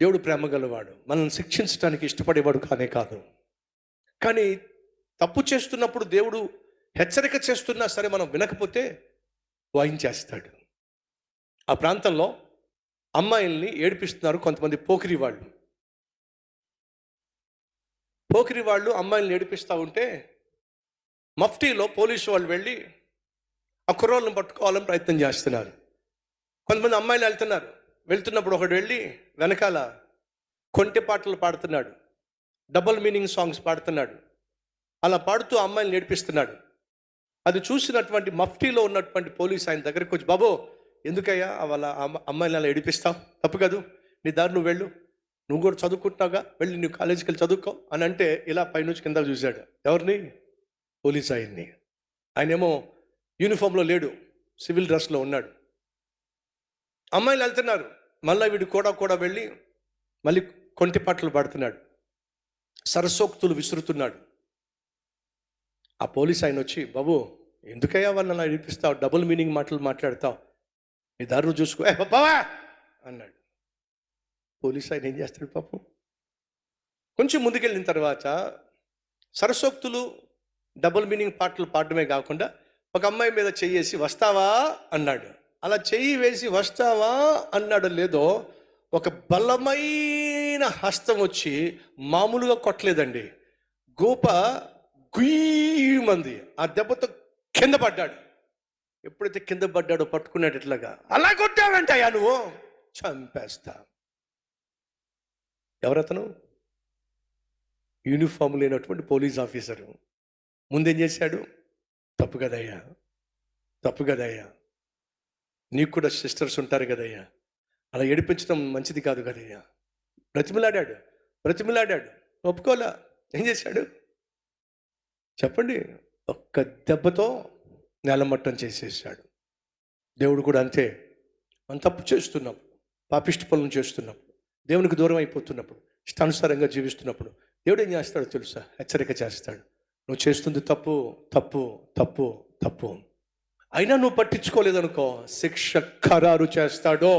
దేవుడు ప్రేమ గలవాడు, మనల్ని శిక్షించడానికి ఇష్టపడేవాడు కానే కాదు. కానీ తప్పు చేస్తున్నప్పుడు దేవుడు హెచ్చరిక చేస్తున్నా సరే మనం వినకపోతే వాయించేస్తాడు. ఆ ప్రాంతంలో అమ్మాయిల్ని ఏడిపిస్తున్నారు కొంతమంది పోకిరి వాళ్ళు అమ్మాయిల్ని ఏడిపిస్తూ ఉంటే మఫ్టీలో పోలీసు వాళ్ళు వెళ్ళి ఆ కుర్రోళ్ళని పట్టుకోవాలని ప్రయత్నం చేస్తున్నారు. కొంతమంది అమ్మాయిలు వెళ్తున్నప్పుడు ఒకడు వెళ్ళి వెనకాల కొంటె పాటలు పాడుతున్నాడు, డబుల్ మీనింగ్ సాంగ్స్ పాడుతున్నాడు. అలా పాడుతూ అమ్మాయిని నేర్పిస్తున్నాడు. అది చూసినటువంటి మఫ్టీలో ఉన్నటువంటి పోలీస్ ఆయన దగ్గరికి వచ్చి, బాబో ఎందుకయ్యా వాళ్ళ అమ్మాయిని అలా ఏడిపిస్తావు, తప్పు కాదు, నీ దారి నువ్వు వెళ్ళు, నువ్వు కూడా చదువుకుంటున్నావుగా, వెళ్ళి నువ్వు కాలేజీకి వెళ్ళి చదువుకో అని అంటే ఇలా పైనుంచి కింద చూశాడు. ఎవరిని? పోలీస్ ఆయన్ని. ఆయనేమో యూనిఫామ్లో లేడు, సివిల్ డ్రెస్లో ఉన్నాడు. అమ్మాయిలు వెళ్తున్నారు, మళ్ళీ వీడు కూడా వెళ్ళి మళ్ళీ కొంటి పాటలు పాడుతున్నాడు, సరసోక్తులు విసురుతున్నాడు. ఆ పోలీస్ ఆయన వచ్చి, బాబు ఎందుకయ్యా వాళ్ళని అలా ఏడిపిస్తావు, డబుల్ మీనింగ్ మాటలు మాట్లాడతావు, నీ దారులు చూసుకో బావా అన్నాడు. పోలీస్ ఆయన ఏం చేస్తాడు పాపం, కొంచెం ముందుకెళ్ళిన తర్వాత సరసోక్తులు డబుల్ మీనింగ్ పాటలు పాడడమే కాకుండా ఒక అమ్మాయి మీద చెయ్యేసి వస్తావా అన్నాడు. అలా చెయ్యి వేసి వస్తావా అన్నాడు లేదో, ఒక బలమైన హస్తం వచ్చి మామూలుగా కొట్టలేదండి, గోప గుయ్యమంది. ఆ దెబ్బతో కింద పడ్డాడు. ఎప్పుడైతే కింద పడ్డాడో పట్టుకున్నాడు, ఇట్లాగా అలా కొట్టావంటయ్యా నువ్వు, చంపేస్తా. ఎవరతను? యూనిఫామ్ లేనటువంటి పోలీస్ ఆఫీసరు. ముందేం చేశాడు? తప్పు కదయ్యా, నీకు కూడా సిస్టర్స్ ఉంటారు కదయ్యా, అలా ఏడిపించడం మంచిది కాదు కదయ్యా. బ్రతిమిలాడాడు, ఒప్పుకోలే. ఏం చేశాడు చెప్పండి? ఒక్క దెబ్బతో నేలమట్టం చేసేసాడు. దేవుడు కూడా అంతే. మనం తప్పు చేస్తున్నప్పుడు, పాపిష్టి పనులు చేస్తున్నప్పుడు, దేవునికి దూరం అయిపోతున్నప్పుడు, ఇష్టానుసారంగా జీవిస్తున్నప్పుడు దేవుడు ఏం చేస్తాడో తెలుసా? హెచ్చరిక చేస్తాడు. నువ్వు చేస్తుంది తప్పు తప్పు తప్పు తప్పు, అయినా నువ్వు పట్టించుకోలేదనుకో, శిక్ష ఖరారు చేస్తాడో.